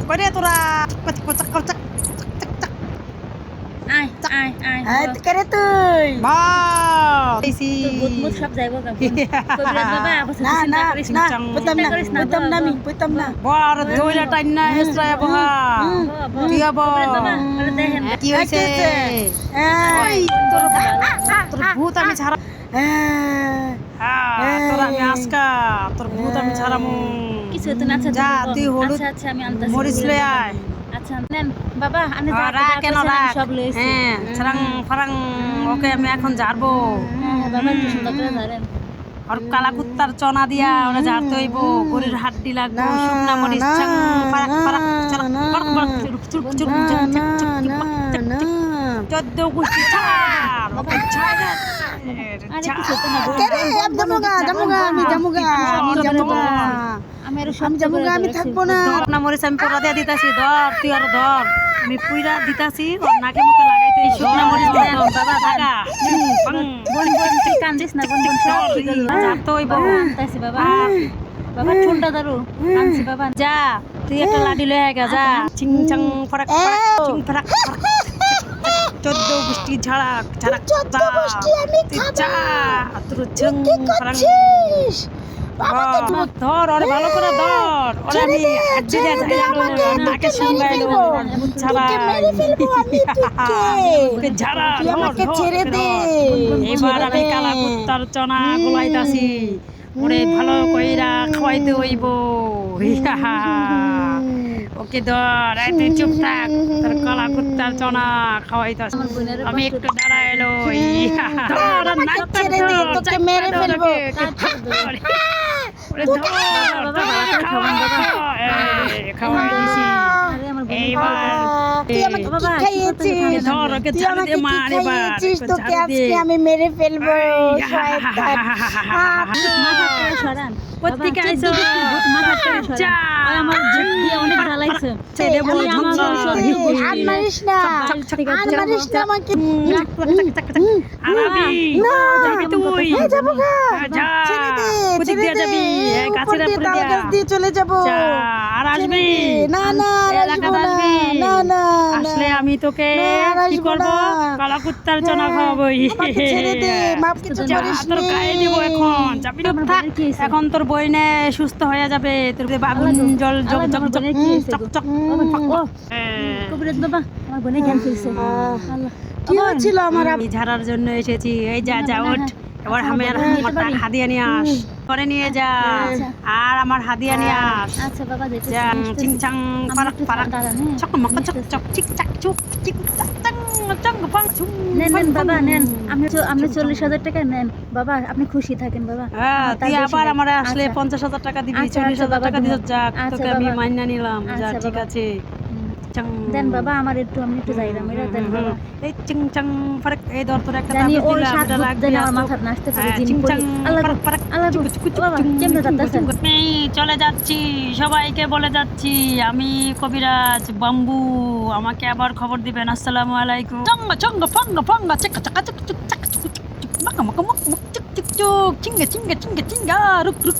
করে তোরা আয় আয় আয় করে তুই সব যাইব কবিরাজ বাবা না বুঝতাম না আমি বুঝতাম না বড় ধইরা টাইন না হেসরায় বহা কি হবো দেখেন কি হইছে তোর ভূত আমি ছাড়া তোর আমি আজকা তোর ভূত আমি ছাড়ামু কিছু তো না। আচ্ছা যা তুই হলুদ আচ্ছা আমি আনতাছি মরিচ লই আয় আচ্ছা নেন বাবা আমি রাখ কেন রাখ সব লইছি হ্যাঁ ছাড়াং ফারাং ওকে আমি এখন ঝাড়বো বাবা একটু সুন্দর করে ধরেন আর কালা কুত্তার চনা দিয়া ওরা ঝাড়তে হইব গরির হাড্ডি লাগবো শুকনা মরিচ চাং ফারাক ফারাক চালাক ফারাক ফারাক চুরুক চুরুক চোদ্দ গুষ্টি ছাড় ওকে ছাড় আরে কিছু তো না আমি থাকবো না শুকনা মরিচ আমি পোড়া দিয়া দিতাছি ধর তুই আর ধর আমি পুইরা দিতাছি ওর নাকে মুখে লাগাইতে শুকনা মরিচ বাবা থাকা বোন তুই কান্দিস না বোন সব ঠিক হলো ঝাড়তে হইব আনতাছি বাবা বাবা ঠুনটা দারু আনছি বাবা যা তুই একটা লাঠি লয়ে আয় যা চিং চাং ফারাক ফারাক চিং ফারাক চোদ্দ গুষ্টি ঝাড়াক ঝাড়াক তুই যা তোর চিং ফারাক ধর ওরে ভালো করে ধর ওরে আমি হাড্ডি দিয়া ঝাড়াইলো নাকে শুঙ্গাইলো ভূত ছাড়া ওকে ঝাড়া ছেড়ে দে এবার আমি কালা কুত্তার চনা গোলাইতাছি ওরে ভালো কইরা খাওয়াইতে হইব ওকে ধর এই তুই চুপ থাক তোর কালা কুত্তার চনা খাওয়াইতাছি আমি একটু দাঁড়াইলো ধর নাকটা ছেড়ে দে তোকে মেরে ফেলবো ওরে ধর খাওয়াইছি আরে আমার বোন এইবার তুই আমাকে কি খাইয়েছিস ধর ওকে ঝাড়ু দিয়ে মার এবার তোকে আজকে আমি মেরে ফেলবো শয়তান মাথা থেকে সরান কোত্থেকে আইছো ভূত মাথা থেকে সরান আর আমার জিভ দিয়ে অনেক জ্বালাইছে ছেড়ে বল আর মারিস না আমাকে আরাবি যাবি তুই যাবো গা যা কোদিক দিয়ে যাবি এই গাছের উপরে দিয়া দিয়ে চলে যাবো যা আর আসবি না না এলাকাতে আসবি আসলে আমি তোকে কি করব কালা কুত্তার চনা খাওয়াবো ছেড়ে দে মাপ কিছু করিস তোর গায়ে দিব এখন যাবি না থাক এখন তোর বইনে সুস্থ হয়ে যাবে তোর বাগুন জল জল জল চক চক কবিরাজ বাবা আমার বোনে জ্ঞান ফিরছে আল্লাহ কি হচ্ছিল আমার আমি ঝাড়ার জন্য এসেছি এই যা যা ওঠ এবার আমি আর আমার হাদিয়া নিয়ে আস করে নিয়ে যা আর আমার হাদিয়া নিয়ে আস আচ্ছা বাবা যেতে যা চিং চাং ফারাক ফারাক চক মক চক চক চিক চাক চুক চিক চাক চাং চং পাং চুং নেন নেন বাবা নেন আপনি 40,000 টাকা নেন বাবা আপনি খুশি থাকেন বাবা হ্যাঁ তুই আবার আমার আসলে 50,000 টাকা দিবি 40,000 টাকা দিছ যাক তোকে আমি মাইনা নিলাম যা ঠিক আছে চাং দেন বাবা আমার একটু আমি একটু যাইলাম এটা দেন বাবা এই চিং চাং ফারাক এই দর তোর একটা জানি তাবিজ ওই দিলাম সাত এটা ভূত রাখবি যেন আমার মাথায় নাচতে পারে জিন চিং পড়ি চাং আল্লাহ ফারাক ফারাক আল্লাহ বাবা কেমনে যাচ্ছেন আমি চলে যাচ্ছি সবাইকে বলে যাচ্ছি আমি কবিরাজ বাম্বু আমাকে আবার খবর দিবেন আসসালামু আলাইকুম চঙ্গা চঙ্গা ফঙ্গা ফঙ্গা চিক চাকা চিক চিক চাক চিক চিক মাকা মাকা মুক মুক চিক চিক চুক চিঙ্গা চিঙ্গা চিঙ্গা চিঙ্গা রুক রুক